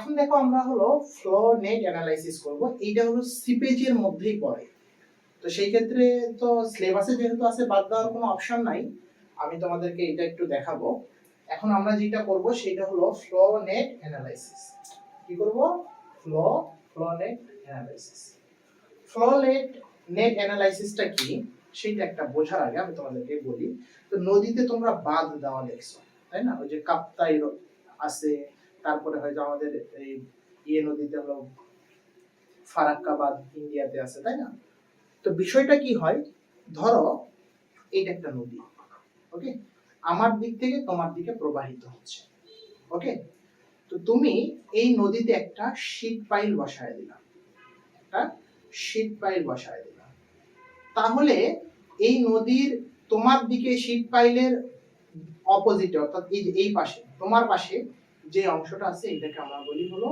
এখন দেখো আমরা হলো ফ্লো নেট অ্যানালাইসিস করব। এইটা হলো সিপেজের মধ্যেই পড়ে। তো সেই ক্ষেত্রে তো সিলেবাসে যেহেতু আছে, বাদ দেওয়ার কোনো অপশন নাই। আমি তোমাদেরকে এটা একটু দেখাবো। এখন আমরা যেটা করব সেটা হলো ফ্লো নেট অ্যানালাইসিস। কি করব? Flow net analysis. Flow net অ্যানালাইসিসটা কি সেটা একটা বোঝার আগে আমি তোমাদেরকে বলি। তো নদীতে তোমরা বাঁধ দেওয়া দেখছো, তাই না? ওই যে কাপ্তাই আছে, তারপরে হয়তো আমাদের এই নদীতে হলো ফারাক্কা বাঁধ ইন্ডিয়াতে আছে, তাই না? তো বিষয়টা কি হয়, ধরো এটা একটা নদী, ওকে, আমার দিক থেকে তোমার দিকে প্রবাহিত হচ্ছে, ওকে। তো তুমি এই নদীতে একটা শীট পাইল বসায় দিলাম, একটা শীট পাইল বসায় দিলাম। তাহলে এই নদীর তোমার দিকে শীট পাইলের অপোজিটে, অর্থাৎ এই যে এই পাশে, তোমার পাশে যে অংশটা আছে এটাকে আমরা বলি হলো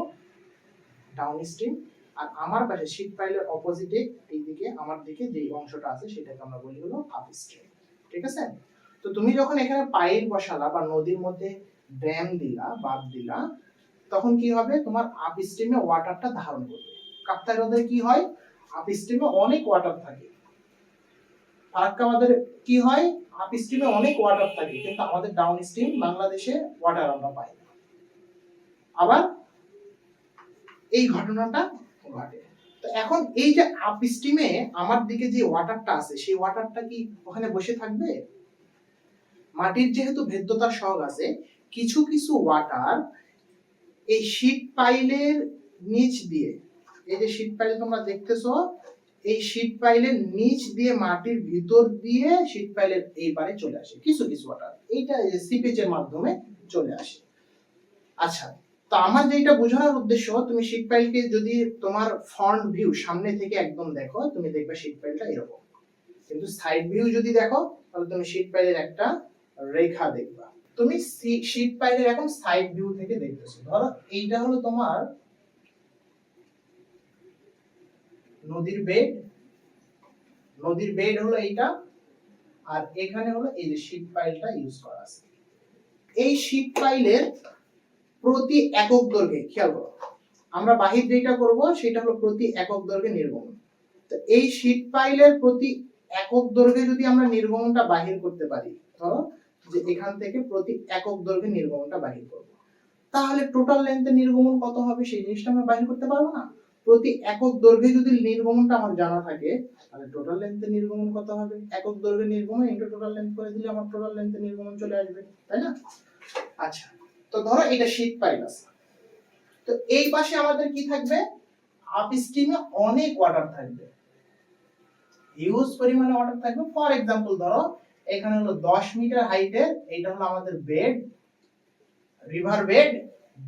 ডাউনস্ট্রিম, আর আমার পাশে শীট পাইলের অপোজিটে এইদিকে আমার দিকে যে অংশটা আছে সেটাকে আমরা বলি হলো আপস্ট্রিম। ঠিক আছে? তো তুমি যখন এখানে পাইল বসালা বা নদীর মধ্যে ড্যাম দিলা, বাঁধ দিলা, তখন কি হবে? তোমার আপস্ট্রিমে ওয়াটারটা ধারণ করবে। কাপ্তাই হ্রদে কি হয়? আপস্ট্রিমে অনেক ওয়াটার থাকে। ফারাক্কা বাঁধের কি হয়? আপস্ট্রিমে অনেক ওয়াটার থাকে, কিন্তু আমাদের ডাউনস্ট্রিম বাংলাদেশে ওয়াটার আমরা পাই না। আবার এই ঘটনাটা ঘটে। তো এখন এই যে আপস্ট্রিমে আমার দিকে যে ওয়াটারটা আছে, সেই ওয়াটারটা কি ওখানে বসে থাকবে? মাটির যেহেতু ভেদ্যতার সহগ আছে, কিছু কিছু ওয়াটার এই শীট পাইলের নিচ দিয়ে, এই যে শীট পাইল তোমরা দেখতেছো, এই শীট পাইলের নিচ দিয়ে মাটির ভিতর দিয়ে শীট পাইলের এই পারে চলে আসে কিছু কিছু ওয়াটার। এইটা সিপেজের মাধ্যমে চলে আসে। আচ্ছা, তো আমার যেটা বোঝানোর উদ্দেশ্য, তুমি শীট পাইলকে যদি তোমার ফ্রন্ট ভিউ সামনে থেকে একদম দেখো, তুমি দেখবে শীট পাইলটা এরকম। কিন্তু সাইড ভিউ যদি দেখো, তাহলে তুমি শীট পাইলের একটা রেখা দেখবা। তুমি শীট পাইলের এখন সাইড ভিউ থেকে দেখতেছো। ধরো এইটা হলো তোমার নদীর বেড হলো এইটা, আর এখানে হলো এই যে শীট পাইলটা ইউজ করা আছে। এই শীট পাইলের প্রতি একক দৈর্ঘ্যে খেয়াল করো, আমরা বাহির যেটা করব সেটা হলো প্রতি একক দৈর্ঘ্যে নির্গমন। তো এই শীট পাইলের প্রতি একক দৈর্ঘ্যে যদি আমরা নির্গমনটা বাহির করতে পারি, ধরো যে এখান থেকে প্রতি একক দৈর্ঘ্যে নির্গমনটা বাহির করব, তাহলে টোটাল লেন্থে নির্গমন কত হবে সেই জিনিসটা আমরা বাহির করতে পারবো না? প্রতি একক দৈর্ঘ্যে যদি নির্গমনটা আমার জানা থাকে, তাহলে টোটাল লেন্থে নির্গমন কত হবে? একক দৈর্ঘ্যে নির্গমন ইনটু টোটাল লেন্থ করে দিলে আমার টোটাল লেন্থে নির্গমন চলে আসবে, তাই না? আচ্ছা, তো ধরো এটা শীট পাইল আছে, তো এই পাশে আমাদের কি থাকবে? আপস্ট্রিমে অনেক ওয়াটার থাকবে, হিউজ পরিমাণে ওয়াটার থাকবে। ফর এক্সাম্পল ধরো এখানে হলো 10 মিটার হাইটের, এটা হলো আমাদের বেড, রিভার বেড,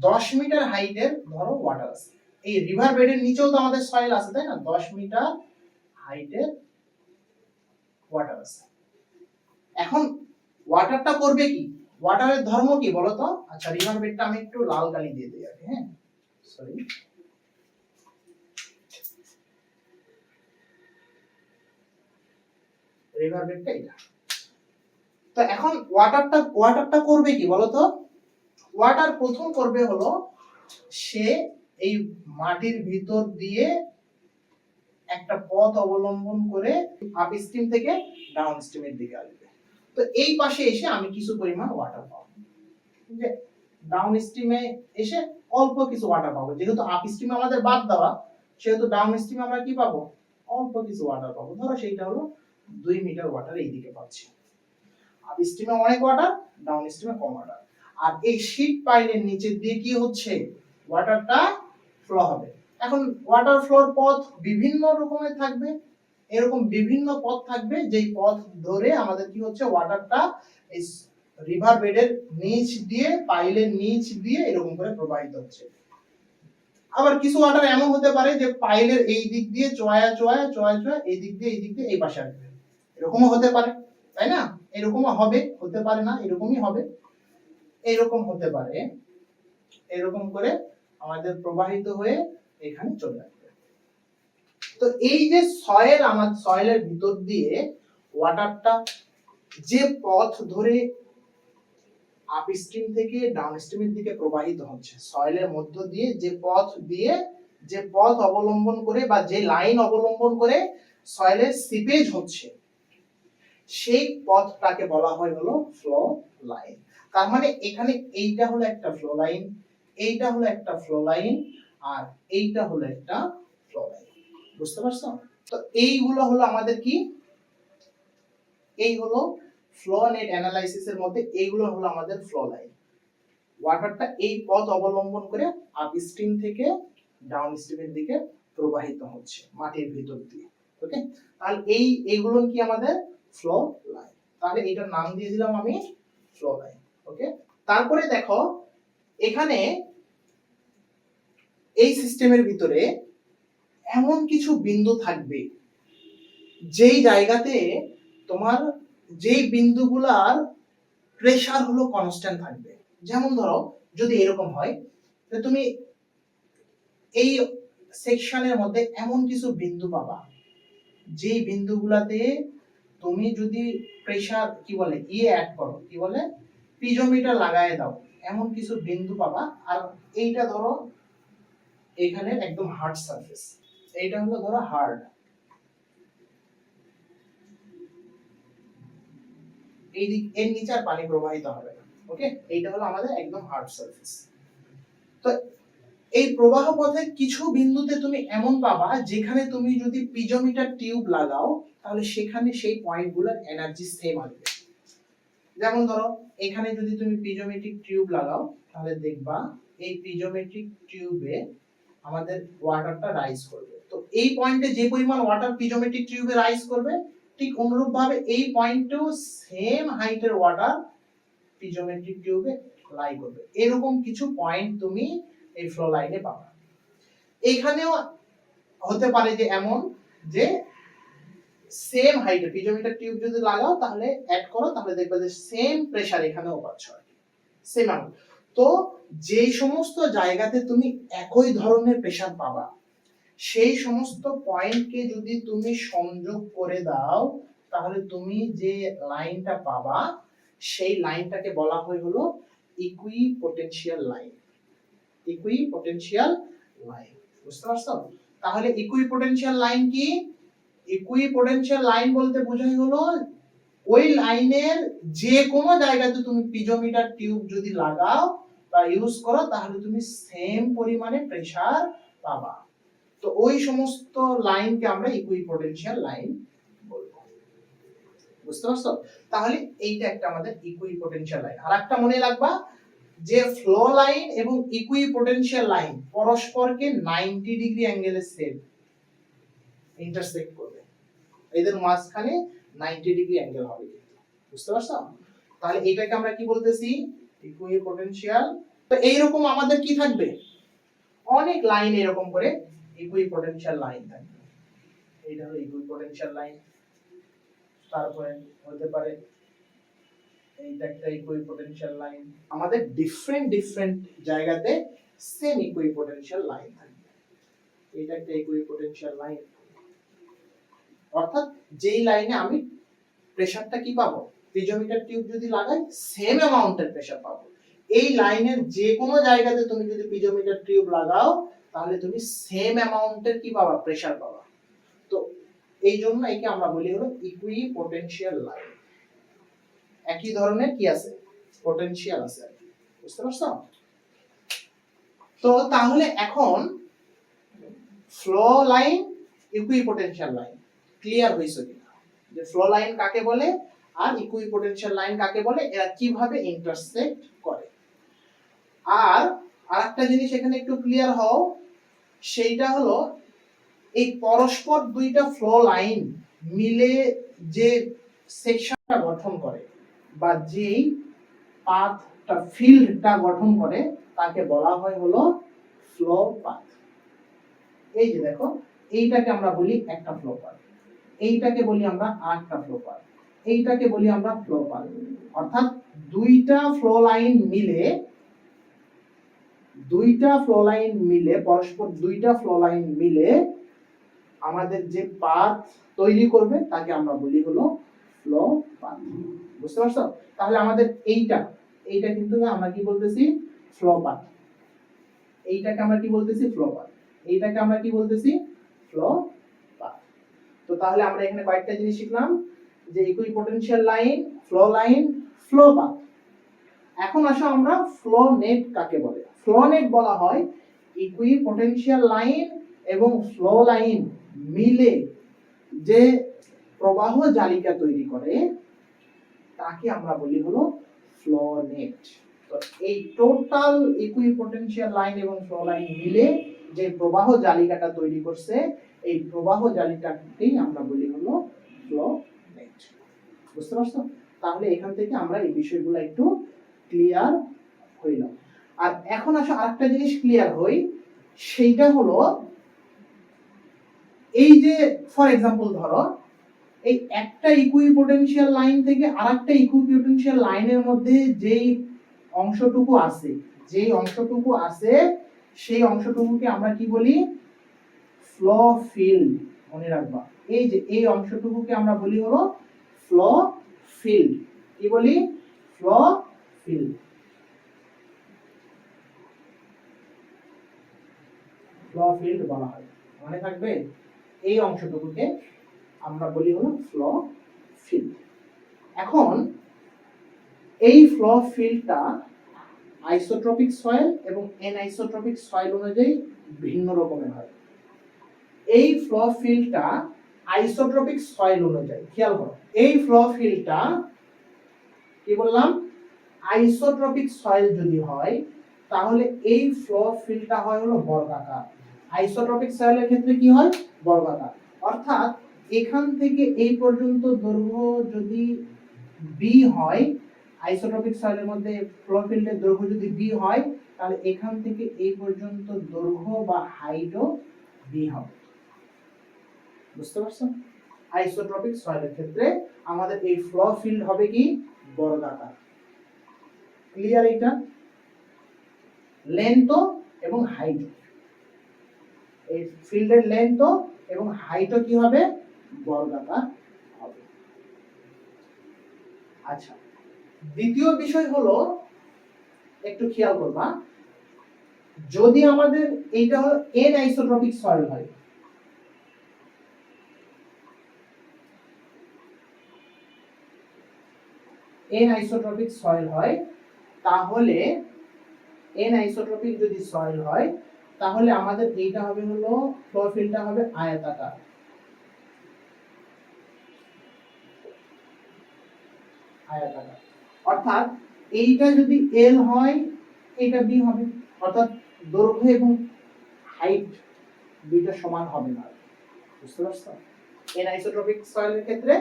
10 মিটার হাইটের ধরো ওয়াটার আছে। এই রিভার বেডের নিচেও তো আমাদের সয়েল আছে, তাই না? 10 মিটার হাইটের ওয়াটার আছে। এখন ওয়াটারটা করবে কি? ওয়াটারের ধর্ম কি বলতো? আচ্ছা, রিভার বেডটা আমি একটু লাল কালি দিয়ে দিই আগে, হ্যাঁ, সরি। রিভার বেডটা এটা। তো এখন ওয়াটারটা করবে কি বলতো? ওয়াটার প্রথম করবে হলো সে এই মাটির ভিতর দিয়ে একটা পথ অবলম্বন করে আপস্ট্রিম থেকে ডাউনস্ট্রিমের দিকে আসবে। তো এই পাশে এসে আমি কিছু পরিমাণ ওয়াটার পাবো, যে ডাউনস্ট্রিমে এসে অল্প কিছু ওয়াটার পাবো। যেহেতু আপস্ট্রিমে আমাদের বাদ দেওয়া, সেহেতু ডাউনস্ট্রিমে আমরা কি পাবো? অল্প কিছু ওয়াটার পাবো। ধরো সেইটা হলো 2 মিটার ওয়াটার এইদিকে পাচ্ছি। আপস্ট্রিমে অনেক ওয়াটার, ডাউনস্ট্রিমে কম ওয়াটার। আর এই শীট পাইলের নিচে দিয়ে কি হচ্ছে? ওয়াটারটা ফ্লো হবে। এখন ওয়াটার ফ্লোর পথ বিভিন্ন রকমের থাকবে, এরকম বিভিন্ন পথ থাকবে, যেই পথ ধরে আমাদের কি হচ্ছে? ওয়াটারটা এই রিভার বেডের নিচ দিয়ে, পাইলের নিচ দিয়ে এরকম করে প্রবাহিত হচ্ছে। আবার কিছু ওয়াটার এমন হতে পারে যে পাইলের এই দিক দিয়ে চোয়া এই দিক দিয়ে এই পাশে আসবে, এরকমও হতে পারে, তাই না? এরকমও হবে, হতে পারে না, এরকমই হবে, এরকম হতে পারে। এরকম করে আমাদের প্রবাহিত হয়ে এখানে চলে আসবে। তো এই যে সয়েল, আমাদের সয়েলের ভিতর দিয়ে ওয়াটারটা যে পথ ধরে আপস্ট্রিম থেকে ডাউনস্ট্রিমের দিকে প্রবাহিত হচ্ছে। সয়েলের মধ্য দিয়ে যে পথ অবলম্বন করে বা যে লাইন অবলম্বন করে সয়েলের সিপেজ হচ্ছে, সেই পথটাকে বলা হয় হলো ফ্লো লাইন। তার মানে এখানে এইটা হলো একটা ফ্লো লাইন, এইটা হলো একটা ফ্লো লাইন, আর এইটা হলো একটা ফ্লো লাইন। বুঝতে পারছো? তো এইগুলো হলো আমাদের কি, এই হলো ফ্লো নেট অ্যানালাইসিসের মধ্যে এইগুলো হলো আমাদের ফ্লো লাইন। ওয়াটারটা এই পথ অবলম্বন করে আপস্ট্রিম থেকে ডাউনস্ট্রিমের দিকে প্রবাহিত হচ্ছে মাটির ভিতর দিয়ে। ওকে, তাহলে এইগুলো কি আমাদের ফ্লো লাইন। তাহলে এটার নাম দিয়ে দিলাম আমি ফ্লো লাইন। ওকে, তারপরে দেখো এখানে এই সিস্টেমের ভিতরে এমন কিছু বিন্দু থাকবে যেই জায়গাতে তোমার যেই বিন্দুগুলার প্রেসার হলো কনস্ট্যান্ট থাকবে। যেমন ধরো যদি এরকম হয়, তো তুমি এই সেকশনের মধ্যে এমন কিছু বিন্দু পাবা যেই বিন্দুগুলাতে তুমি যদি প্রেসার কি বলে অ্যাড করো, কি বলে পিজোমিটার লাগায় দাও, এমন কিছু বিন্দু পাবা। আর এইটা ধরো এখানে একদম হার্ড সারফেস, এইটা হলো ধরো হার্ড, এই দিক এর নিচে আর পানি প্রবাহিত হবে না। ওকে, এইটা হলো আমাদের একদম হার্ড সারফেস। তো এই প্রবাহ পথে কিছু বিন্দুতে তুমি এমন পাবা যেখানে তুমি যদি পিজোমিটার টিউব লাগাও তাহলে সেখানে সেই পয়েন্টগুলোর এনার্জি সেম আসবে। যেমন ধরো এখানে যদি তুমি পিজোমেট্রিক টিউব লাগাও তাহলে দেখবা এই পিজোমেট্রিক টিউবে আমাদের ওয়াটারটা রাইজ করবে। তো এই পয়েন্টে যে পরিমাণ ওয়াটার পিজোমেট্রিক টিউবে রাইজ করবে, ঠিক অনুরূপ ভাবে এই পয়েন্টেও সেম হাইটের ওয়াটার পিজোমেট্রিক টিউবে লাই করবে। এরকম কিছু পয়েন্ট তুমি এই ফ্লো লাইনে পাবা। এখানেও হতে পারে যে এমন যে সেম হাইটে পিজোমিটার টিউব যদি লাগাও তাহলে অ্যাড করো, তাহলে দেখবে যে সেম প্রেসার এখানেও পাচ্ছ, সেম অ্যামাউন্ট। তো যে সমস্ত জায়গাতে তুমি একই ধরনের প্রেসার পাবা সেই সমস্ত পয়েন্টকে যদি তুমি সংযোগ করে দাও তাহলে তুমি যে লাইনটা পাবা সেই লাইনটাকে বলা হয় হলো ইকুইপোটেনশিয়াল লাইন। ইকুইপোটেনশিয়াল লাইন, বুঝতে পারছো? তাহলে ইকুইপোটেনশিয়াল লাইন কি? ইকুইপোটেনশিয়াল লাইন বলতে বোঝায় হলো ওই লাইনের যে কোনো জায়গাতে তুমি পিজোমিটার টিউব যদি লাগাও বা ইউজ করো তাহলে তুমি সেম পরিমাণে প্রেসার পাবা। তো ওই সমস্ত লাইনকে আমরা ইকুইপোটেনশিয়াল লাইন বলবো। বুঝতে পারছো? তাহলে এইটা একটা আমাদের ইকুইপোটেনশিয়াল লাইন। আর একটা মনে রাখবা যে ফ্লো লাইন এবং ইকুইপোটেনশিয়াল লাইন পরস্পরকে 90 ডিগ্রি অ্যাঙ্গেলে সেম ইন্টারসেক্ট করবে, এদের মাঝখানে 90 ডিগ্রি অ্যাঙ্গেল হবে। বুঝতে পারছো? তাহলে এটাকে আমরা কি বলতেছি? ইকুইপোটেনশিয়াল। তো এইরকম আমাদের কি থাকবে? অনেক লাইন এরকম করে ইকুইপোটেনশিয়াল লাইন থাকবে। এইটা হলো ইকুইপোটেনশিয়াল লাইন। তারপরে হতে পারে এইটা একটা ইকুইপোটেনশিয়াল লাইন। আমাদের ডিফারেন্ট জায়গাতে সেম ইকুইপোটেনশিয়াল লাইন থাকবে। এইটা একটা ইকুইপোটেনশিয়াল লাইন, অর্থাৎ যেই লাইনে আমি প্রেসারটা কি পাবো, পিজোমিটার টিউব যদি লাগাই সেম অ্যামাউন্টের প্রেসার পাবো। এই লাইনের যে কোনো জায়গাতে তুমি যদি পিজোমিটার টিউব লাগাও তাহলে তুমি সেম অ্যামাউন্টের কি পাবা, প্রেসার পাবা। তো এই জন্য একে আমরা বলি হলো ইকুইপোটেনশিয়াল লাইন। একই ধরনের কি আছে, পটেনশিয়াল আছে। বুঝতে পারছো? তো তাহলে এখন flow line, equipotential line clear হইছে কিনা, যে ফ্লো লাইন কাকে বলে আর ইকুইপোটেনশিয়াল লাইন কাকে বলে, এরা কিভাবে ইন্টারসেক্ট করে। আর আরেকটা জিনিস এখানে একটু ক্লিয়ার হও, সেইটা হলো এই পরস্পর দুইটা ফ্লো লাইন মিলে যে সেকশনটা গঠন করে বা যেই পাথটা ফিল্ডটা গঠন করে তাকে বলা হয় হলো ফ্লো পাথ। এই যে দেখো এইটাকে আমরা বলি একটা ফ্লো পাথ, এইটাকে বলি আমরা আরেকটা ফ্লো পাথ, এইটাকে বলি আমরা ফ্লো পাথ। অর্থাৎ দুইটা ফ্লো লাইন মিলে পরস্পর দুইটা ফ্লো লাইন মিলে আমাদের যে পাথ তৈরি করবে তাকে আমরা বলি হলো ফ্লো পাথ। বুঝতে পারছো? তাহলে আমাদের এইটা এইটা কিন্তু আমরা কি বলতেছি, ফ্লো পাথ। এইটাকে আমরা কি বলতেছি, ফ্লো পাথ। এইটাকে আমরা কি বলতেছি, ফ্লো পাথ। তো তাহলে আমরা এখানে কয়েকটা জিনিস শিখলাম, যে equipotential line, flow line, flow path. এখন আসো আমরা ফ্লো নেট কাকে বলে। ফ্লো নেট বলা হয় ইকুইপোটেনশিয়াল লাইন এবং ফ্লো লাইন মিলে যে প্রবাহ জালিকা তৈরি করে তাকে আমরা বলি হলো ফ্লো নেট। তো এই টোটাল ইকুইপোটেনশিয়াল লাইন এবং ফ্লো লাইন মিলে যে প্রবাহ জালিকাটা তৈরি করছে, এই প্রবাহ জালিকাটাকেই আমরা বলি হলো ফ্লো নেট। বুঝতে পারছো? তাহলে এখান থেকে আমরা এই বিষয়গুলো একটু ক্লিয়ার হইলাম। আর এখন আসো আরেকটা জিনিস ক্লিয়ার হই, সেইটা হলো এই যে ফর এক্সাম্পল ধরো এই একটা ইকুইপোটেনশিয়াল লাইন থেকে আরেকটা ইকুইপোটেনশিয়াল লাইনের মধ্যে যেই অংশটুকু আছে, সেই অংশটুকুকে আমরা কি বলি, ফ্লো ফিল্ড। মনে রাখবা, এই যে এই অংশটুকুকে আমরা বলি হলো ফ্লো ফিল্ড। কি বলি, ফ্লো ফিল্ড। ফ্লো ফিল্ড বলা হয়, মনে থাকবে। এই অংশটুকুকে আমরা বলি হলো ফ্লো ফিল্ড। এখন এই ফ্লো ফিল্ডটা আইসোট্রপিক সয়েল এবং এনআইসোট্রপিক সয়েল অনুযায়ী ভিন্ন রকমের হয়। এই ফ্লো ফিল্ডটা আইসোট্রপিক সয়েল অনুযায়ী, খেয়াল করো, এই ফ্লো ফিল্ডটা কি বললাম, আইসোট্রপিক সয়েল যদি হয় তাহলে এই ফ্লো ফিল্ডটা হয় হলো বর্গাকার। আইসোট্রপিক সয়েলের ক্ষেত্রে কি হয়, বর্গাকার। অর্থাৎ এখান থেকে এই পর্যন্ত দৈর্ঘ্য যদি বি হয়, আইসোট্রপিক সয়েলের মধ্যে ফ্লো ফিল্ডের দৈর্ঘ্য যদি বি হয়, তাহলে এখান থেকে এই পর্যন্ত দৈর্ঘ্য বা হাইটও বি হবে। বুঝতে পারছো? আইসোট্রপিক সয়েলের ক্ষেত্রে আমাদের এই ফ্লো ফিল্ড হবে কি, বর্গাকার। ক্লিয়ার? এটা লেন্থ এবং হাইট, এই ফিল্ডের লেন্থ এবং হাইটও কি হবে, বর্গাকার হবে। আচ্ছা, দ্বিতীয় বিষয় হলো একটু খেয়াল করবা, যদি আমাদের এইটা হলো এন আইসোট্রপিক সয়েল হয়, এন আইসোট্রপিক সয়েল হয়, তাহলে এন আইসোট্রপিক যদি সয়েল হয় তাহলে আমাদের এইটা হবে হলো ফ্লো ফিল্ডটা হবে আয়তাকার। আয়তাকার অর্থাৎ এইটা যদি এল হয়, এটা বি হবে। অর্থাৎ দৈর্ঘ্য এবং হাইট দুইটা সমান হবে না। বুঝতে পারছো? এন আইসোট্রপিক সয়েলের ক্ষেত্রে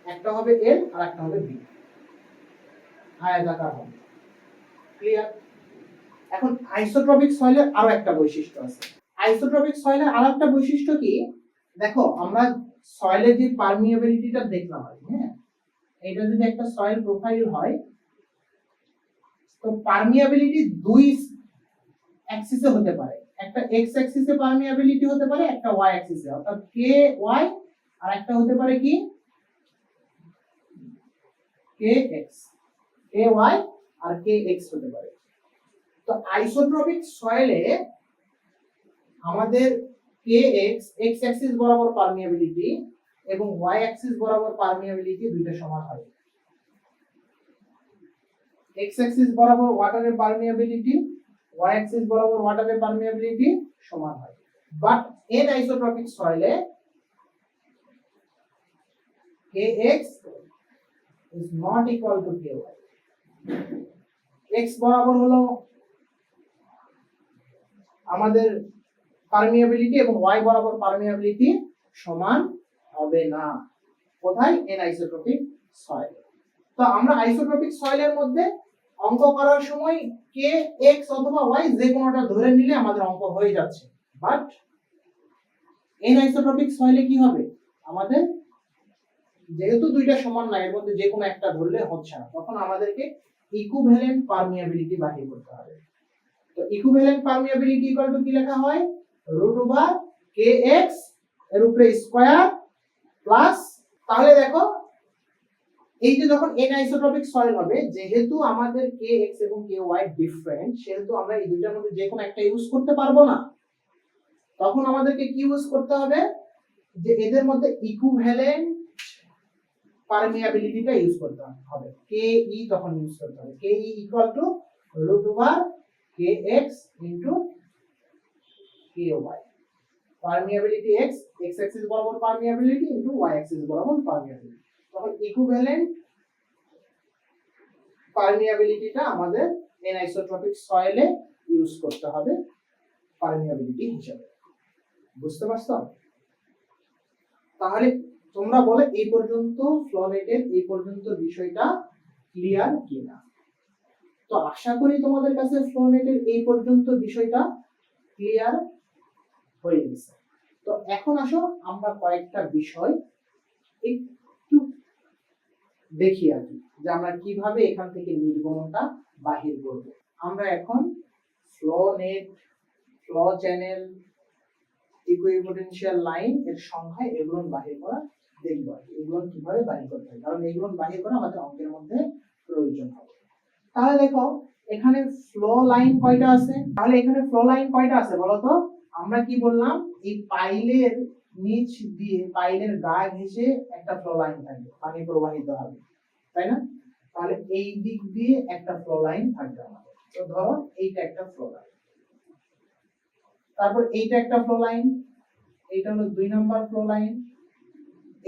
একটা হবে এল আর একটা হবে বি, আয়তাকার হবে। ক্লিয়ার? এখন আইসোট্রপিক সয়েলের আরো একটা বৈশিষ্ট্য আছে। আইসোট্রপিক সয়েলের আরেকটা বৈশিষ্ট্য কি, দেখো আমরা সয়েলের যে পারমিয়াবিলিটিটা দেখলাম, হ্যাঁ, এটা যদি একটা সয়েল প্রোফাইল হয়, তো পারমিয়াবিলিটি দুই অ্যাক্সিসে হতে পারে। একটা এক্স অ্যাক্সিসে পারমিয়াবিলিটি হতে পারে, একটা ওয়াই অ্যাক্সিসে, অর্থাৎ কে ওয়াই, আর একটা হতে পারে কি কে এক্স, কে ওয়াই আর কে এক্স হতে পারে। তো আইসোট্রপিক সয়েলে আমাদের কে এক্স, এক্স অ্যাক্সিস বরাবর পারমিয়াবিলিটি এবং ওয়াই অ্যাক্সিস বরাবর পারমিয়াবিলিটি দুইটা সমান হয়। এক্স অ্যাক্সিস বরাবর ওয়াটারের পারমিয়াবিলিটি, ওয়াই অ্যাক্সিস বরাবর ওয়াটারের পারমিয়াবিলিটি সমান হয়। বাট এন আইসোট্রপিক সয়েলে kx is not equal to ky, x বরাবর হলো আমাদের পারমিয়াবিলিটি এবং y বরাবর পারমিয়াবিলিটি সমান হবে না। কোথায়? N isotropic soil. তো আমরা আইসোট্রপিক সয়েলের মধ্যে অঙ্ক করার সময় কে এক্স অথবা ওয়াই যে কোনোটা ধরে নিলে আমাদের অঙ্ক হয়ে যাচ্ছে। বাট এন আইসোট্রপিক সয়েলে কি হবে, আমাদের যেহেতু দুইটা সমান না, এর মধ্যে যে কোনো একটা ধরলে হচ্ছে না, তখন আমাদেরকে ইকুইভ্যালেন্ট পারমিয়াবিলিটি বাহির করতে হবে। তো ইকুইভ্যালেন্ট পারমিয়াবিলিটি ইকুয়াল টু কি লেখা হয়, রুট ওভার kx এর উপরে স্কয়ার প্লাস, তাহলে দেখো এই যে যখন n আইসোট্রপিক সয়েল হবে, যেহেতু আমাদের kx এবং ky ডিফারেন্ট, সেহেতু আমরা এই দুইটার মধ্যে যে কোনো একটা ইউজ করতে পারবো না। তখন আমাদেরকে কি ইউজ করতে হবে, যে এদের মধ্যে ইকুইভ্যালেন্ট পারমিয়াবিলিটিটা ইউজ করতে হবে, ke তখন ইউজ করতে হবে, ke equal to root over kx into ky, permeability x, x axis বরাবর পারমিয়াবিলিটি ইনটু y অ্যাক্সিস বরাবর পারমিয়াবিলিটি। তখন ইকুইভ্যালেন্ট পারমিয়াবিলিটিটা আমাদের অ্যানিসোট্রপিক সয়েলে ইউজ করতে হবে পারমিয়াবিলিটি হিসেবে। বুঝতে পারছো? তাহলে তোমরা বলে এই পর্যন্ত ফ্লোনেটের এই পর্যন্ত বিষয়টা ক্লিয়ার কিনা? তো আশা করি তোমাদের কাছে ফ্লোনেটের এই পর্যন্ত বিষয়টা ক্লিয়ার হয়ে গেছে। তো এখন আসো আমরা কয়েকটা বিষয় একটু দেখি আর কি, যে আমরা কিভাবে এখান থেকে নির্গমনটা বাহির করব। আমরা এখন flow net, flow channel, equipotential line এর সংখ্যা এগুলো বাহির করা দেখব, এগুলো কিভাবে বাহির করতে হয়, কারণ এগুলো বাহির করা আমাদের অঙ্কের মধ্যে প্রয়োজন হবে। তাহলে দেখো এখানে ফ্লো লাইন কয়টা আছে, তাহলে এখানে ফ্লো লাইন কয়টা আছে বলো তো? আমরা কি বললাম, এই পাইলের নিচ দিয়ে, পাইলের গা ঘেঁষে একটা ফ্লো লাইন থাকবে, পানি প্রবাহিত হবে, তাই না? তাহলে এই দিক দিয়ে একটা ফ্লো লাইন থাকবে আমাদের। তো ধরো এইটা একটা ফ্লো লাইন, তারপর এইটা একটা ফ্লো লাইন, এইটা হলো 2 নাম্বার ফ্লো লাইন,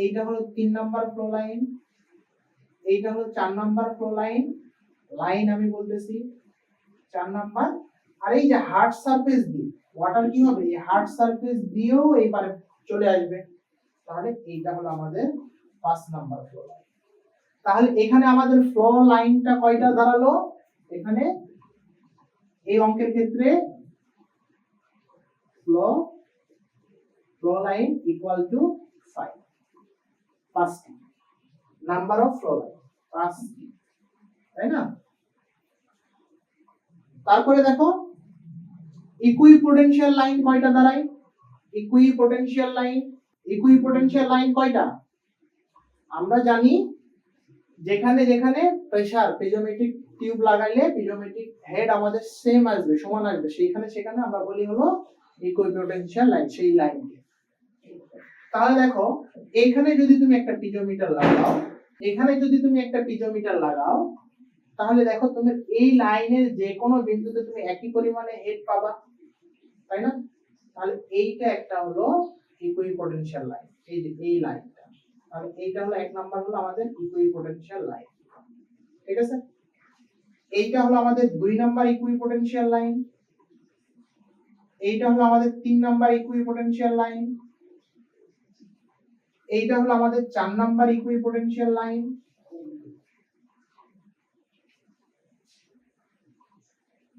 এইটা হলো 3 নাম্বার ফ্লো লাইন, এইটা হলো 4 নাম্বার ফ্লো লাইন, লাইন আমি বলতেছি 4 নাম্বার। আর এই যে হার্ড সারফেস দিয়ে ওয়াটার কি হবে, এই হার্ড সারফেস দিয়েও এই পারে চলে আসবে, তাহলে এইটা হলো আমাদের 5 নাম্বার ফ্লো লাইন। তাহলে এখানে আমাদের ফ্লো লাইনটা কয়টা দাঁড়ালো? এখানে এই অঙ্কের ক্ষেত্রে ফ্লো লাইন ইকুয়াল টু 5, 5টি নাম্বার অফ ফ্লো লাইন 5টি, তাই না? তারপরে দেখো ইকুইপোটেনশিয়াল লাইন কয়টা দাঁড়ায়? ইকুইপোটেনশিয়াল লাইন কয়টা? আমরা জানি যেখানে যেখানে প্রেসার, পিজোমেট্রিক টিউব লাগাইলে পিজোমেট্রিক হেড আমাদের সেম আসবে, সমান আসবে, সেইখানে সেখানে আমরা বলি হলো ইকুইপোটেনশিয়াল লাইন, সেই লাইনকে। তাহলে দেখো এইখানে যদি তুমি একটা পিজোমিটার লাগাও, এখানে যদি তুমি একটা পিজোমিটার লাগাও, তাহলে দেখো তুমি এই লাইনের যে কোনো বিন্দুতে তুমি একই পরিমাণে হেড পাবা, তাই না? তাহলে এইটা একটা হলো ইকুইপোটেনশিয়াল লাইন, এই যে এই লাইনটা, তাহলে এইটা হলো 1 নাম্বার হলো আমাদের ইকুইপোটেনশিয়াল লাইন, ঠিক আছে? এইটা হলো আমাদের 2 নাম্বার ইকুইপোটেনশিয়াল লাইন, এইটা হলো আমাদের 3 নাম্বার ইকুইপোটেনশিয়াল লাইন, এইটা হলো আমাদের 4 নাম্বার ইকুইপোটেনশিয়াল লাইন,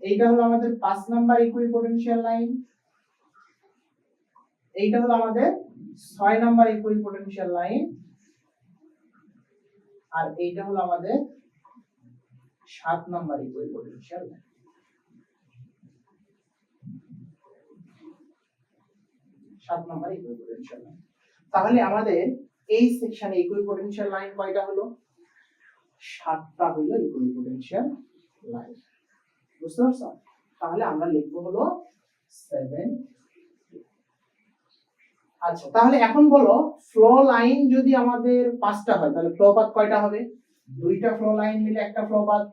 এইটা হলো আমাদের 5 নাম্বার ইকুইপোটেনশিয়াল লাইন, এইটা হলো আমাদের 6 নাম্বার ইকুইপোটেনশিয়াল লাইন, আর এইটা হলো আমাদের 7 number equipotential line. 7 number equipotential line. তাহলে আমাদের এই সেকশনে ইকুইপোটেনশিয়াল লাইন কয়টা হলো? 7টা হলো ইকুইপোটেনশিয়াল লাইন। বুঝতে পারছো? তাহলে আমরা লিখবো হলো 7। আচ্ছা, তাহলে এখন বলো ফ্লো লাইন যদি আমাদের 5টা হয় তাহলে ফ্লো পাথ কয়টা হবে? 2টা ফ্লো লাইন মিলে একটা ফ্লো পাথ,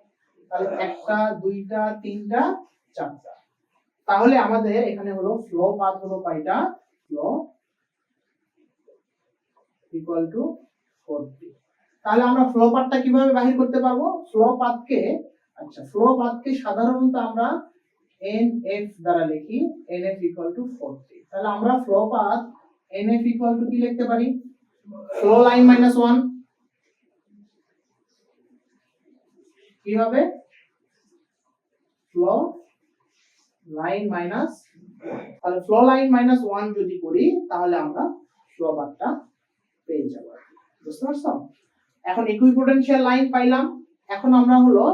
তাহলে 1টা 2টা 3টা 4টা। তাহলে আমাদের এখানে হলো ফ্লো পাথ হলো কয়টা? Flow equal to 40। তাহলে আমরা ফ্লো পাথটা কিভাবে বাহির করতে পারবো? ফ্লো পাথকে সাধারণত আমরা NF দ্বারা লিখি, NF ইকুয়াল টু 40। তাহলে আমরা flow path NF equal to কি লিখতে পারি? ফ্লো লাইন মাইনাস 1 কি হবে? ফ্লো লাইন মাইনাস, তাহলে ফ্লো লাইন মাইনাস 1 যদি করি তাহলে আমরা ফ্লো পাথটা পেয়ে যাব। বুঝতে পারছো? এখন ইকুইপোটেনশিয়াল লাইন পাইলাম, এখন আমরা হলো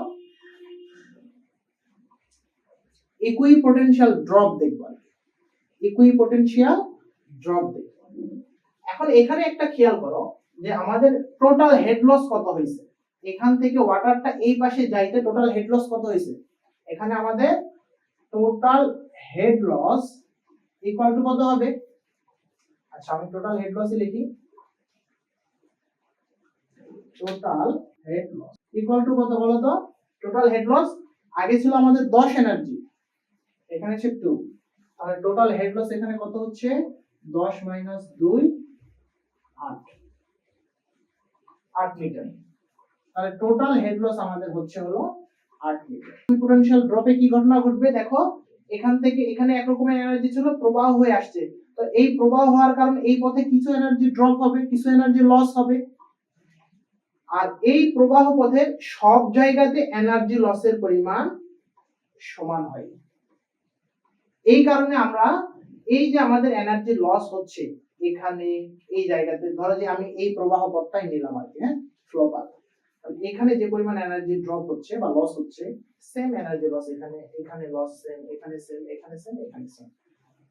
ইকুইপোটেনশিয়াল ড্রপ দেখব। ইকুইপোটেনশিয়াল ড্রপ দেখব। এখন এখানে একটা খেয়াল করো যে আমাদের টোটাল হেড লস কত হয়েছে। এখান থেকে ওয়াটারটা এই পাশে যাইতে টোটাল হেড লস কত হয়েছে, এখানে আমাদের total head loss equal to কত হবে, আচ্ছা আমি টোটাল হেড লস লিখি, total head loss equal to কত বলো তো, টোটাল হেড লস আগে ছিল আমাদের 10 এনার্জি, এখানে হচ্ছে 2, তাহলে টোটাল হেড লস এখানে কত হচ্ছে 10 মাইনাস 2 8 8 মিটার, তাহলে টোটাল হেড লস আমাদের হচ্ছে হলো 8 মিটার। পোটেনশিয়াল ড্রপে কি ঘটনা ঘটবে দেখো, এখান থেকে এখানে এক রকমের এনার্জি ছিল, প্রবাহ হয়ে আসছে, তো এই প্রবাহ হওয়ার কারণে এই পথে কিছু এনার্জি ড্রপ হবে, কিছু এনার্জি লস হবে, আর এই প্রবাহ পথের সব জায়গাতে এনার্জি লসের পরিমাণ সমান হয়। এই কারণে আমরা এই যে আমাদের এনার্জি লস হচ্ছে এখানে এই জায়গাতে, ধরো যে আমি এই প্রবাহ পথটাই নিলাম আর কি, হ্যাঁ ফ্লো পাথ, এখানে যে পরিমাণ এনার্জি ড্রপ হচ্ছে বা লস হচ্ছে সেম এনার্জি লস এখানে, এখানে লস সেম, এখানে সেম, এখানে সেম, এখানে সেম,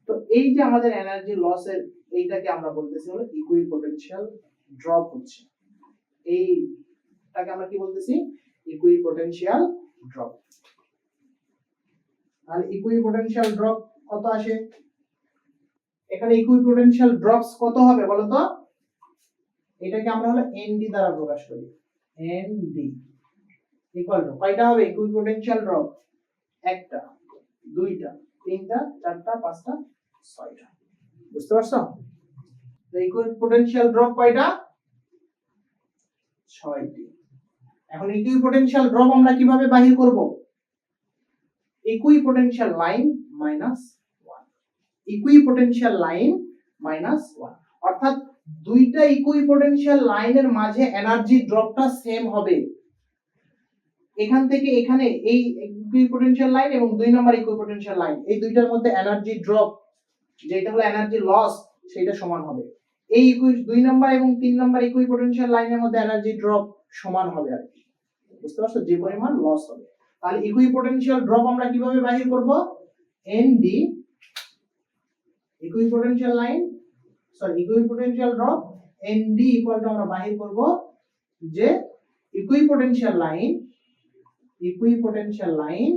তো এই যে আমাদের এনার্জি লসের এইটাকে আমরা বলতেছি হলো ইকুইপোটেনশিয়াল ড্রপ হচ্ছে, এইটাকে আমরা কি বলতেছি ইকুইপোটেনশিয়াল ড্রপ। তাহলে ইকুইপোটেনশিয়াল ড্রপ কত আসে, এখানে ইকুইপোটেনশিয়াল ড্রপস কত হবে বলো তো, এটাকে আমরা হলো এনডি দ্বারা প্রকাশ করি, এনডি ইকুয়াল টু কয়টা হবে ইকুইপোটেনশিয়াল ড্রপ, একটা, দুইটা, তিনটা, চারটা, পাঁচটা, ছয়টা, বুঝতে পারছো, তো ইকুইপোটেনশিয়াল ড্রপ কয়টা 6টি। এখন ইকুইপোটেনশিয়াল ড্রপ আমরা কিভাবে বাহির করব, equipotential line minus 1, equipotential line minus 1, অর্থাৎ দুইটা ইকুইপোটেনশিয়াল লাইনের মাঝে এনার্জি ড্রপটা সেম হবে, এখান থেকে এখানে এই ইকুইপোটেনশিয়াল লাইন এবং 2 নম্বর ইকুইপোটেনশিয়াল লাইন, এই দুইটার মধ্যে এনার্জি ড্রপ যেটা হলো এনার্জি লস সেটা সমান হবে, এই 2 নম্বর এবং 3 নম্বর ইকুইপোটেনশিয়াল লাইনের মধ্যে এনার্জি ড্রপ সমান হবে আর কি, বুঝতে পারছো, যে পরিমাণ লস হবে। তাহলে ইকুইপোটেনশিয়াল ড্রপ আমরা কিভাবে বাহির করব, and the equipotential line equipotential drop and the equal to আমরা বাহির করব যে ইকুইপোটেনশিয়াল লাইন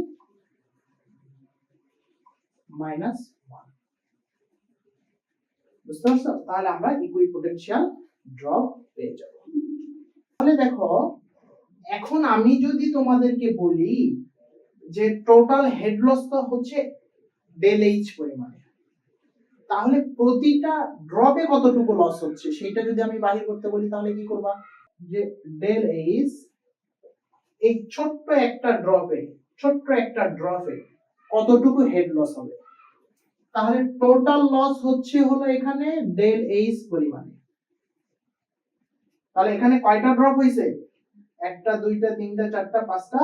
মাইনাস 1, বুঝতে পারছো, তাহলে আমরা ইকুইপোটেনশিয়াল ড্রপ পেয়ে যাব। তাহলে দেখো এখন আমি যদি তোমাদেরকে বলি যে টোটাল হেড লস তো হচ্ছে ডেল এইচ পরিমাণে, তাহলে প্রতিটা ড্রপে কতটুকু লস হচ্ছে সেটা যদি আমি বাহির করতে বলি তাহলে কি করবা, যে ডেল এইচ এই ছোট্ট একটা ড্রপে কতটুকু হেড লস হবে, তাহলে টোটাল লস হচ্ছে হলো এখানে ডেল এইচ পরিমাণে, তাহলে এখানে কয়টা ড্রপ হইছে, একটা, দুইটা, তিনটা, চারটা, পাঁচটা,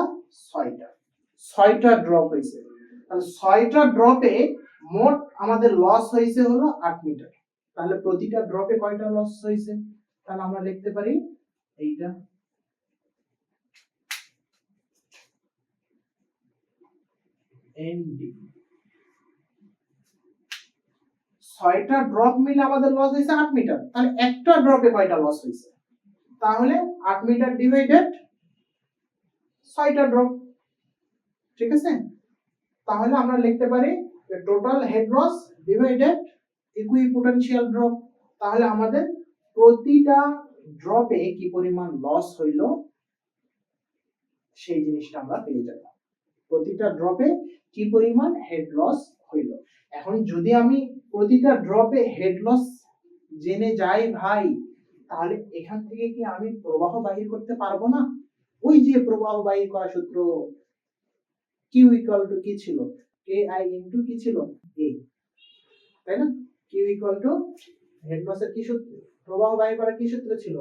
ছয়টা ড্রপ হইছে, তাহলে 6টা ড্রপে মোট আমাদের লস হইছে হলো 8 মিটার, তাহলে প্রতিটা ড্রপে কয়টা লস হইছে, তাহলে আমরা লিখতে পারি এইটা এনডি, 6টা ড্রপ মিলে আমাদের লস হইছে 8 মিটার, তাহলে একটা ড্রপে কয়টা লস হইছে, তাহলে 8 মিটার ডিভাইডেড 6টা ড্রপ, ঠিক আছে, তাহলে আমরা লিখতে পারি যে total head loss divided equipotential drop, তাহলে আমাদের প্রতিটা ড্রপে কি পরিমাণ লস হইল সেই জিনিসটা আমরা পেয়ে যাব, প্রতিটা ড্রপে কি পরিমাণ হেড লস হইল। এখন যদি আমি প্রতিটা ড্রপে হেড লস জেনে যাই ভাই, তাহলে এখান থেকে কি আমি প্রবাহ বাহির করতে পারবো না, ওই যে প্রবাহ বাহির করা সূত্র কিউ ইকুয়াল টু কি ছিল, কে আই ইনটু কি ছিল এ, তাই না, কিউ ইকুয়াল টু হেড লসের কি সূত্র, প্রবাহ বাহির করার কি সূত্র ছিল,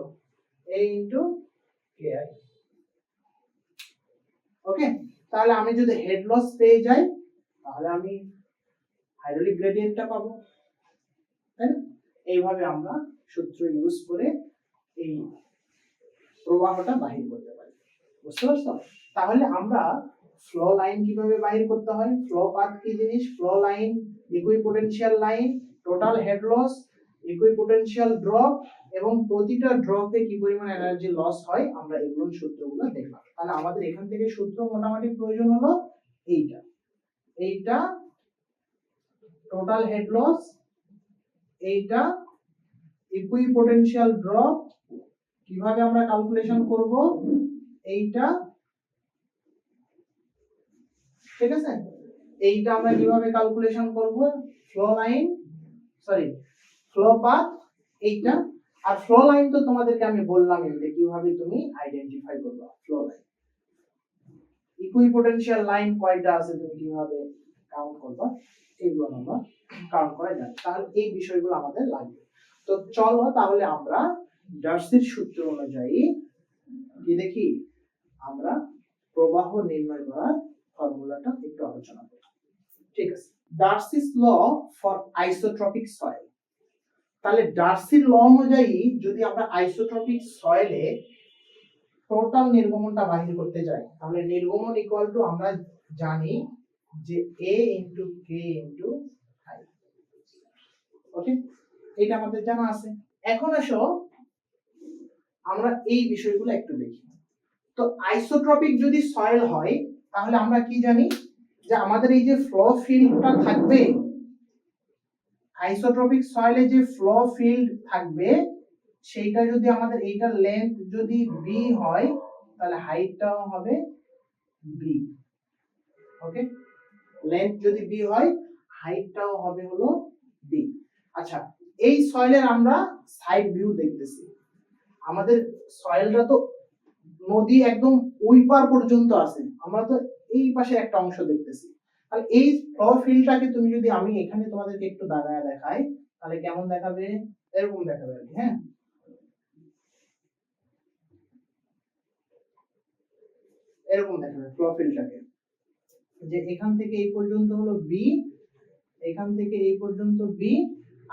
এ ইনটু কে আই, ওকে, তাহলে আমি যদি হেড লস পেয়ে যাই তাহলে আমি হাইড্রোলিক গ্রেডিয়েন্টটা পাবো, তাই না, এইভাবে আমরা সূত্র ইউজ করে এই প্রবাহটা বাহির করতে পারি, বুঝতে পারছো। তাহলে আমরা ফ্লো লাইন কিভাবে বাহির করতে হয়, ফ্লো পাথ কি জিনিস, flow line, equipotential line, total head loss, equipotential drop এবং প্রতিটা ড্রপে কি পরিমাণ এনার্জি লস হয় আমরা এগুলোর সূত্রগুলো দেখলাম। তাহলে আমাদের এখান থেকে সূত্র মোটামুটি প্রয়োজন হলো এইটা টোটাল হেড লস, এইটা ইকুইপোটেনশিয়াল ড্রপ কিভাবে আমরা ক্যালকুলেশন করব, এইটা ঠিক আছে, এইটা আমরা কিভাবে ক্যালকুলেশন করব, ফ্লো পাথ এইটা। আর ফ্লো লাইন তো তোমাদেরকে আমি বললাম যে কিভাবে তুমি আইডেন্টিফাই করবে ফ্লো লাইন। ইকুইপোটেনশিয়াল লাইন কয়টা আছে তুমি কিভাবে কাউন্ট করবে, এইগুলো আমরা কাউন্ট করা যায়। তাহলে এই বিষয়গুলো আমাদের লাগবে। তো চলো তাহলে আমরা ডার্সির সূত্র অনুযায়ী কি দেখি, আমরা প্রবাহ নির্ণয় করার ফর্মুলাটা একটু আলোচনা করি। ঠিক আছে, ডার্সিস ল ফর আইসোট্রপিক সয়েল। তাহলে ডার্সির ল অনুযায়ী যদি আমরা আইসোট্রপিক সয়েলে টোটাল নির্গমনটা বাহির করতে যাই, তাহলে নির্গমন ইকুয়াল টু আমরা জানি যে A into K into I। ওকে, এটা আমাদের জানা আছে। এখন আসো আমরা এই বিষয়গুলো একটু দেখি। তো আইসোট্রপিক যদি সয়েল হয় তাহলে আমরা কি জানি যে আমাদের এই যে ফ্লো ফিল্ডটা থাকবে, আইসোট্রপিক সয়েলে যে ফ্লো ফিল্ড থাকবে সেইটা যদি আমাদের এইটার লেন্থ যদি b হয় তাহলে হাইটটাও হবে b। ওকে, লেন্থ যদি b হয় হাইটটাও হবে হলো b। আচ্ছা, এই সয়েলের আমরা সাইড ভিউ দেখতেছি। আমাদের সয়েলটা তো নদী একদম ওই পার পর্যন্ত আছে, আমরা তো এই পাশে একটা অংশ দেখতেছি। তাহলে এই ফ্লো ফিল্ডটাকে তুমি যদি আমি এখানে তোমাদেরকে একটু দাগায় দেখাই তাহলে কেমন দেখাবে, এরকম দেখাবে আর কি। হ্যাঁ, এরকম দেখাবে ফ্লো ফিল্ডটাকে, যে এখান থেকে এই পর্যন্ত হলো b, এখান থেকে এই পর্যন্ত b,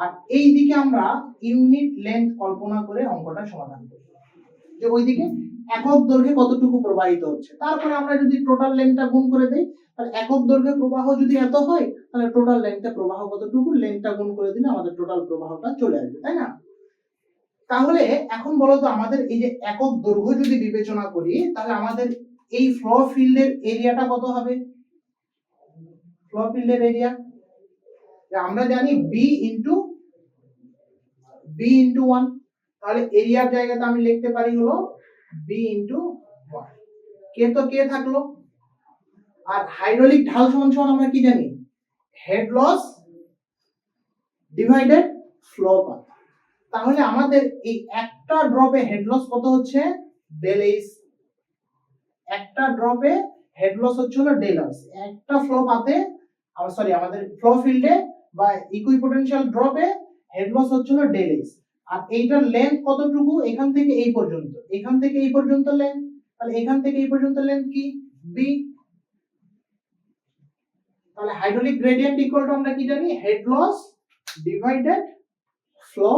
আর এই দিকে আমরা ইউনিট লেন্থ কল্পনা করে অঙ্কটা সমাধান করি যে ওইদিকে একক দৈর্ঘ্যে কতটুকু প্রবাহিত হচ্ছে। তারপরে আমরা যদি টোটাল লেন্থটা গুণ করে দেই তাহলে একক দৈর্ঘ্যে প্রবাহ যদি এত হয় তাহলে টোটাল লেন্থে প্রবাহ কতটুকু, লেন্থটা গুণ করে দিলে আমাদের টোটাল প্রবাহটা চলে আসবে, তাই না? তাহলে এখন বলো তো আমাদের এই যে একক দৈর্ঘ্য যদি বিবেচনা করি তাহলে আমাদের এই ফ্লো ফিল্ডের এরিয়াটা কত হবে? ফ্লো ফিল্ডের এরিয়া আমরা জানি b ইনটু 1, তাহলে এরিয়ার জায়গাতে আমি লিখতে পারি হলো b ইনটু 1। কে তো কে থাকলো, আর হাইড্রোলিক ঢাল সমান আমরা কি জানি, head loss divided flow path. তাহলে আমাদের এই একটা ড্রপে হেড লস কত হচ্ছে, ডেল এইচ। একটা ড্রপে হেড লস হচ্ছে হলো ডেল এইচ, একটা ফ্লো পাথে আমাদের ফ্লো ফিল্ডে বা ইকুইপোটেনশিয়াল ড্রপে হেড লস হচ্ছে হলো ডেল এইচ। আর এইটার লেন্থ কতটুকু, এখান থেকে এই পর্যন্ত, এখান থেকে এই পর্যন্ত লেন্থ, তাহলে এখান থেকে এই পর্যন্ত লেন্থ কি, b। তাহলে হাইড্রোলিক গ্রেডিয়েন্ট ইকুয়াল টু আমরা কি জানি, head loss divided flow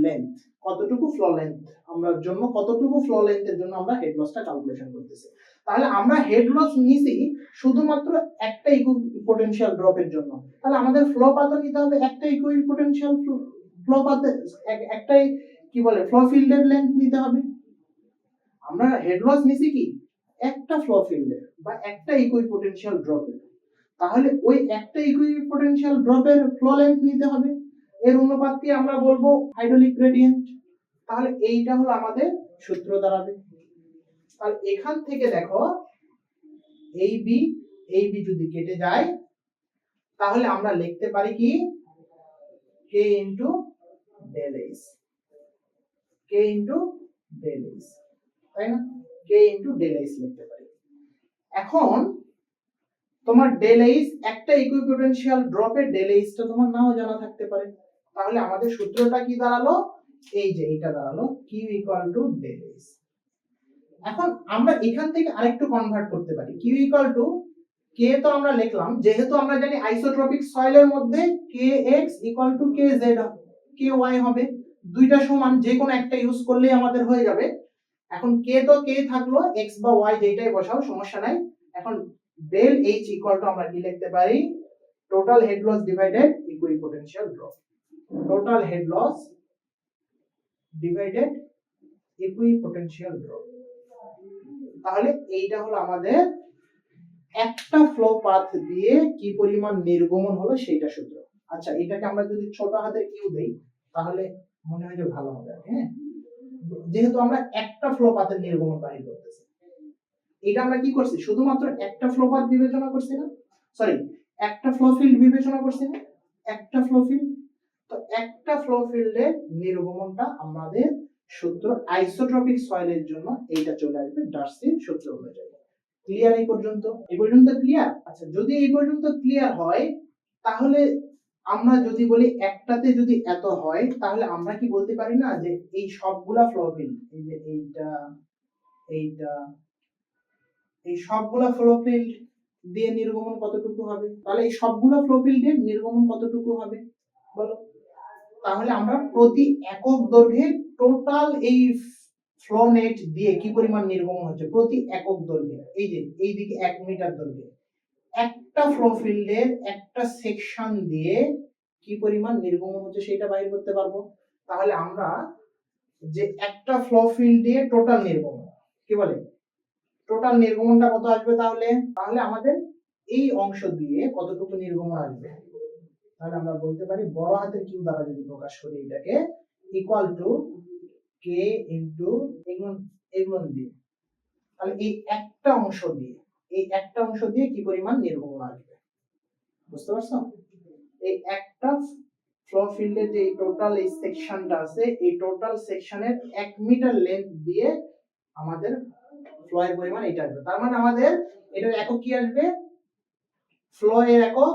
length. কতটুকু ফ্লো লেন্থ আমরা জন্য, কতটুকু ফ্লো লেন্থের জন্য আমরা হেড লসটা ক্যালকুলেশন করতেছি। তাহলে আমরা হেড লস নিছি শুধুমাত্র একটা ইকুইপোটেনশিয়াল ড্রপের জন্য, তাহলে আমাদের ফ্লো পাথও নিতে হবে একটা ইকুইপোটেনশিয়াল ফ্লো পাথে, একটাই কি বলে ফ্লো ফিল্ডের লেন্থ নিতে হবে। আমরা হেড লস নিছি কি একটা ফ্লো ফিল্ডের বা একটা ইকুইপোটেনশিয়াল ড্রপের, তাহলে ওই একটা ইকুইপোটেনশিয়াল ড্রপের ফ্লো লেন্থ নিতে হবে, এর অনুপাতকে আমরা বলবো হাইড্রোলিক গ্রেডিয়েন্ট। তাহলে এইটা হলো আমাদের সূত্র দাঁড়াবে। তাহলে এখান থেকে দেখো এই বি যদি কেটে যায় তাহলে আমরা লিখতে পারি কি k into del H, k into del H, তাই না? k ইনটু ডেল এইচ লিখতে পারি। এখন তোমার ডেল এইচ একটা ইকুইপোটেনশিয়াল ড্রপের ডেল এইচটা তোমার নাও জানা থাকতে পারে, তাহলে আমাদের সূত্রটা কি দাঁড়ালো, এই যে এটা দাঁড়ালো q equal to del H. এখন আমরা এখান থেকে আরেকটু কনভার্ট করতে পারি, q ইকুয়াল টু k তো আমরা লিখলাম, যেহেতু আমরা জানি আইসোট্রপিক সয়েলের মধ্যে kx equal to kz ky হবে, দুইটা সমান, যে কোনো একটা ইউজ করলেই আমাদের হয়ে যাবে। এখন k তো k থাকলো, x বা y যেটাই বসাও সমস্যা নাই। এখন ডেল h ইকুয়াল টু আমরা কি লিখতে পারি, total head loss divided equipotential drop. Total head loss divided equipotential drop. তাহলে এইটা হলো আমাদের একটা ফ্লো পাথ দিয়ে কি পরিমাণ নির্গমন হলো সেইটা সূত্র। আচ্ছা, এটাকে আমরা যদি ছোট হাতে কিউ দেই তাহলে মনে হয় যে ভালো হবে। হ্যাঁ, যেহেতু আমরা একটা ফ্লো পাথের নির্গমন বাহির করতেছি, এটা আমরা কি করছি, শুধুমাত্র একটা ফ্লো পাথ বিবেচনা করছি না, সরি একটা ফ্লো ফিল্ড বিবেচনা করছি না, একটা ফ্লো ফিল্ড। তো একটা ফ্লো ফিল্ডের নির্গমনটা আমাদের সূত্র আইসোট্রপিক সয়েলের জন্য এইটা চলে আসবে ডার্সির সূত্র অনুযায়ী। ক্লিয়ার এই পর্যন্ত? এই পর্যন্ত ক্লিয়ার? আচ্ছা, যদি এই পর্যন্ত ক্লিয়ার হয় তাহলে আমরা যদি বলি একটাতে যদি এত হয় তাহলে আমরা কি বলতে পারি না যে এই সবগুলা ফ্লো ফিল্ড, এই যে এইটা এইটা এই সবগুলা ফ্লো ফিল্ড দিয়ে নির্গমন কতটুকু হবে? তাহলে এই সবগুলা ফ্লো ফিল্ডের নির্গমন কতটুকু হবে বলো? তাহলে আমরা প্রতি একক দৈর্ঘ্যে টোটাল এই ফ্লো নেট দিয়ে কি পরিমাণ নির্গমন হচ্ছে প্রতি একক দৈর্ঘ্যে, এই যে এইদিকে 1 মিটার দৈর্ঘ্যে একটা ফ্লো ফিল্ডের একটা সেকশন দিয়ে কি পরিমাণ নির্গমন হচ্ছে সেটা বাইর করতে পারবো। তাহলে আমরা যে একটা ফ্লো ফিল্ড দিয়ে টোটাল নির্গমন কি বলে, টোটাল নির্গমনটা কত আসবে তাহলে? তাহলে আমাদের এই অংশ দিয়ে কতটুকু নির্গমন আসবে, তাহলে আমরা বলতে পারি বড় হাতের কিউ দ্বারা যদি প্রকাশ করি এটাকে ইকুয়াল টু কে ইনটু এগুলো দিয়ে, তাহলে এই একটা অংশ দিয়ে কি পরিমাণ নির্গমন আসবে বুঝতে পারছো? এই একটা ফ্লো ফিল্ডের যে টোটাল এই সেকশনটা আছে, এই টোটাল সেকশনের 1 মিটার লেন্থ দিয়ে আমাদের ফ্লো এর পরিমাণ এটা আসবে। তার মানে আমাদের এটার একক কি আসবে, ফ্লো এর একক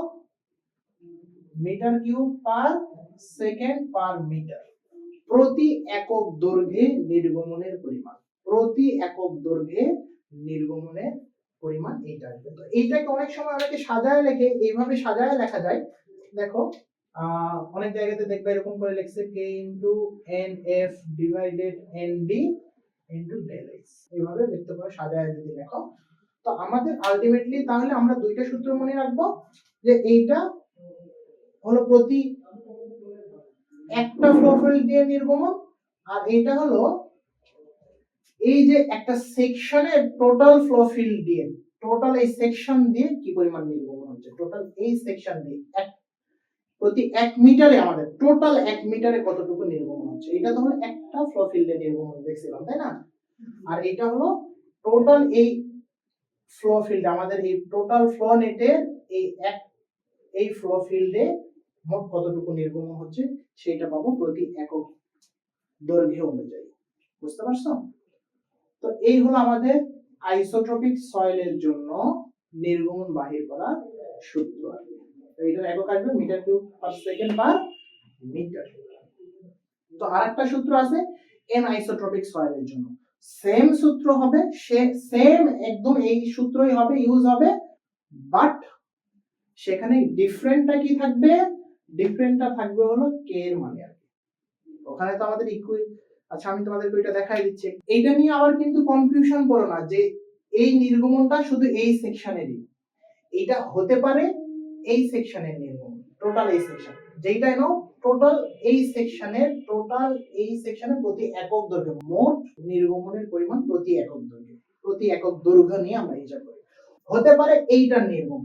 metre cube per second per metre. প্রতি একক দৈর্ঘ্যে নির্গমনের পরিমাণ, প্রতি একক দৈর্ঘ্যে নির্গমনের পরিমাণ এইটা আসবে। তো এইটাকে অনেক সময় অনেকে সাজায় লেখে, এইভাবে সাজায় লেখা যায়। দেখো অনেক জায়গাতে দেখবে এরকম করে লিখছে k into nf divided nd into del x, এইভাবে লিখতে পারো সাজায় যদি লেখো। তো আমাদের আলটিমেটলি তাহলে আমরা দুইটা সূত্র মনে রাখবো, যে এইটা হলো প্রতি একটা ফ্লো ফিল্ড দিয়ে নির্গমন, আর এইটা হলো এই যে একটা সেকশনের টোটাল ফ্লো ফিল্ড দিয়ে, টোটাল এই সেকশন দিয়ে কি পরিমাণ নির্গমন হচ্ছে, টোটাল এই সেকশন দিয়ে প্রতি 1 মিটারে আমাদের টোটাল 1 মিটারে কতটুকু নির্গমন হচ্ছে। এটা তো হলো একটা ফ্লো ফিল্ডে নির্গমন দেখছিলাম, তাই না? আর এটা হলো টোটাল এই ফ্লো ফিল্ড, আমাদের এই টোটাল ফ্লো নেটের এই ফ্লো ফিল্ডে মোট কতটুকু নির্গমন হচ্ছে সেটা পাবো প্রতি একক দৈর্ঘ্য অনুযায়ী। বুঝতে পারছো? তো এই হলো আমাদের আইসোট্রপিক সয়েলের জন্য নির্গমন বাহির করার সূত্র। এইটার একক আসবে metre cube per second per metre. তো আরেকটা সূত্র আছে এন আইসোট্রপিক সয়েলের জন্য, সেম সূত্র হবে, সেম একদম এই সূত্রই হবে, ইউজ হবে, বাট সেখানে ডিফারেন্টটা কি থাকবে, ডিফারেন্টটা থাকবে হলো কে এর মানে আর কি। ওখানে তো আমাদের আচ্ছা আমি তোমাদেরকে এটা দেখাই দিচ্ছি। এইটা নিয়ে আবার কিন্তু কনফিউশন করো না যে এই নির্গমনটা শুধু এই সেকশনেরই, এটা হতে পারে এই সেকশনের নির্গমন, টোটাল এই সেকশন যেইটা নাও, টোটাল এই সেকশনে প্রতি একক দৈর্ঘ্য মোট নির্গমনের পরিমাণ প্রতি একক দৈর্ঘ্য, প্রতি একক দৈর্ঘ্য নিয়ে আমরা হিসাব করি। হতে পারে এইটার নির্গমন,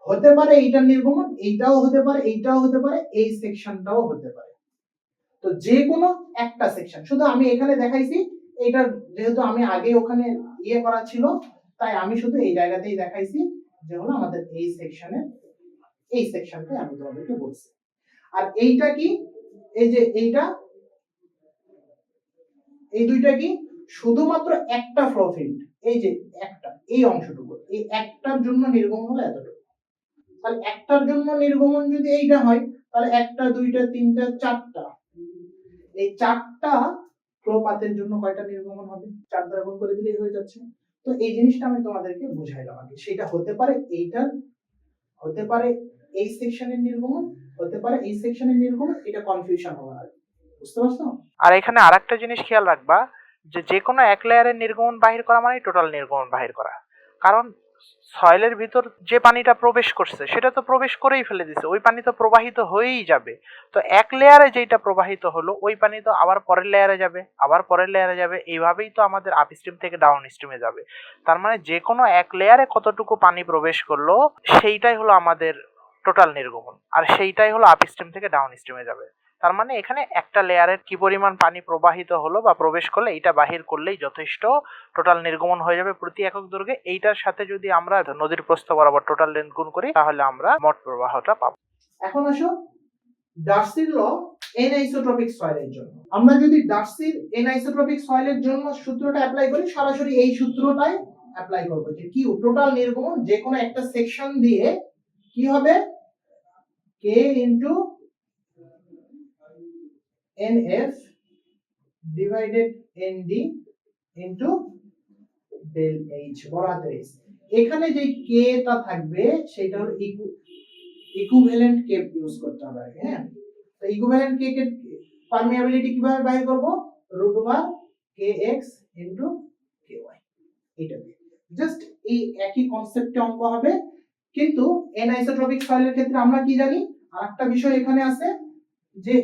হতে পারে এইটার নির্গমন, এইটাও হতে পারে, এইটাও হতে পারে, এই সেকশনটাও হতে পারে। তো যে কোনো একটা সেকশন, শুধু আমি এখানে দেখাইছি এটা যেহেতু আমি আগে ওখানে ইয়ে করা ছিল, তাই আমি শুধু এই জায়গাতেই দেখাইছি যে হলো আমাদের এই সেকশনে, এই সেকশনটাই আমি তোমাদেরকে বলছি। আর এইটা কি, এই যে এইটা, এই দুইটা কি শুধুমাত্র একটা ফ্লো ফিল্ড, এই যে একটা এই অংশটুকু, এই একটার জন্য নির্গমন হলো এতটুকু। তাহলে একটার জন্য নির্গমন যদি এইটা হয় তাহলে একটা দুইটা তিনটা চারটা, এই চারটা ফ্লো পাথের জন্য কয়টা নির্গমন হবে, 4 দ্বারা গুণ করে দিলেই হয়ে যাচ্ছে। তো এই জিনিসটা আমি তোমাদেরকে বুঝাইলাম আগে, সেটা হতে পারে এইটার, হতে পারে এই সেকশনের নির্গমন, হতে পারে এই সেকশনের নির্গমন, এটা কনফিউশন হবে না, বুঝতে পারছো? আর এখানে আরেকটা জিনিস খেয়াল রাখবা, যে কোনো এক লেয়ারের নির্গমন বাহির করা মানে টোটাল নির্গমন বাহির করা। কারণ সয়েলের ভিতর যে পানিটা প্রবেশ করছে সেটা তো প্রবেশ করেই ফেলে দিছে, ওই পানি তো প্রবাহিত হয়েই যাবে। তো এক লেয়ারে যেটা প্রবাহিত হলো ওই পানি তো আবার পরের লেয়ারে যাবে, আবার পরের লেয়ারে যাবে, এইভাবেই তো আমাদের আপ স্ট্রিম থেকে ডাউন স্ট্রিমে যাবে। তার মানে যে কোনো এক লেয়ারে কতটুকু পানি প্রবেশ করলো সেইটাই হলো আমাদের টোটাল নির্গমন, আর সেইটাই হলো আপ স্ট্রিম থেকে ডাউন স্ট্রিমে যাবে। তার মানে এখানে একটা লেয়ারের কি পরিমাণ পানি প্রবাহিত হলো বা প্রবেশ করলে এইটা বাহির করলেই যথেষ্ট, টোটাল নির্গমন হয়ে যাবে প্রতি একক দৈর্ঘ্যে। এইটার সাথে যদি আমরা নদীর প্রস্থ বরাবর টোটাল লেন্থ গুণ করি তাহলে আমরা মোট প্রবাহটা পাবো। এখন আসো ডার্সির ল এনআইসোট্রপিক সয়েলের জন্য। আমরা যদি ডার্সির এনআইসোট্রপিক সয়েলের জন্য সূত্রটা অ্যাপ্লাই করি, সরাসরি এই সূত্রটাই অ্যাপ্লাই করব যে কি টোটাল নির্গমন যে কোনো একটা সেকশন দিয়ে কি হবে, K into NF divided ND into del H বড় হাতের এইচ। এখানে যে কে টা থাকবে সেটা হলো ইকুইভ্যালেন্ট কে ইউজ করতে হবে, হ্যাঁ। তো ইকুইভ্যালেন্ট কে কে পারমিয়াবিলিটি কিভাবে বাইর করব, √kx ky, এটা জাস্ট এই একই কনসেপ্টে অঙ্ক হবে। কিন্তু এনআইসোট্রপিক সয়েলের ক্ষেত্রে আমরা কি জানি, আরেকটা বিষয় এখানে আছে যে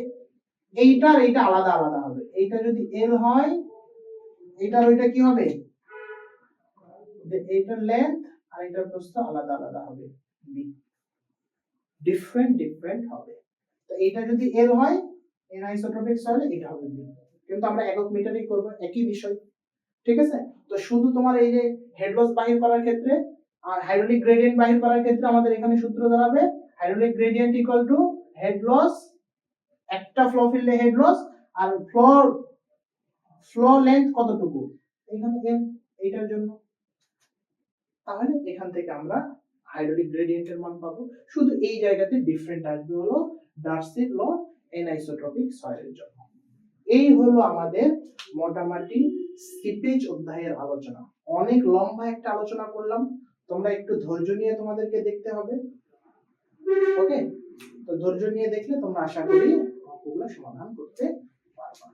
এইটার এইটা আলাদা আলাদা হবে। এইটা যদি এল হয় এইটার ওইটা কি হবে, যে এইটার লেন্থ আর এইটার প্রস্থ আলাদা আলাদা হবে, বি ডিফারেন্ট হবে। তো এইটা যদি এল হয় এনআইসোট্রপিক সয়েলে এটা হবে বি, কিন্তু আমরা একক মিটারেই করব, একই বিষয়, ঠিক আছে। তো শুধু তোমার এই যে হেড লস বাহির করার ক্ষেত্রে আর হাইড্রোলিক গ্রেডিয়েন্ট বাহির করার ক্ষেত্রে আমাদের এখানে সূত্র দাঁড়াবে hydraulic gradient equal to head loss, একটা ফ্লো ফিল্ডে হেড লস আর ফ্লো লেন্থ কতটুকু, এখানে এম, এইটার জন্য। তাহলে এখান থেকে আমরা হাইড্রোলিক গ্রেডিয়েন্টের মান পাবো। শুধু এই জায়গাতে ডিফারেন্ট আসবে হলো ডার্সির ল এনআইসোট্রপিক সয়েলের জন্য। এই হলো আমাদের মোটামুটি সিপেজ অধ্যায়ের আলোচনা। অনেক লম্বা একটা আলোচনা করলাম, তোমরা একটু ধৈর্য নিয়ে তোমাদেরকে দেখতে হবে, ওকে। তো ধৈর্য নিয়ে দেখলে তোমরা আশা করি অঙ্কগুলো সমাধান করতে পারবে।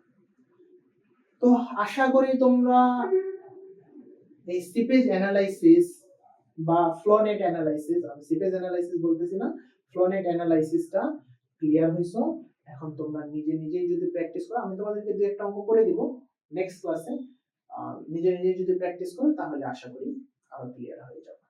তো আশা করি তোমরা এই সিপেজ অ্যানালাইসিস বা ফ্লোনেট অ্যানালাইসিস, আমি সিপেজ অ্যানালাইসিস বলতেছি না, ফ্লোনেট অ্যানালাইসিসটা ক্লিয়ার হইছো। এখন তোমরা নিজে নিজেই যদি প্র্যাকটিস করো, আমি তোমাদেরকে দুই একটা অঙ্ক করে দিব নেক্সট ক্লাসে, নিজে নিজে যদি প্র্যাকটিস করো তাহলে আশা করি আরো ক্লিয়ার হয়ে যাবে।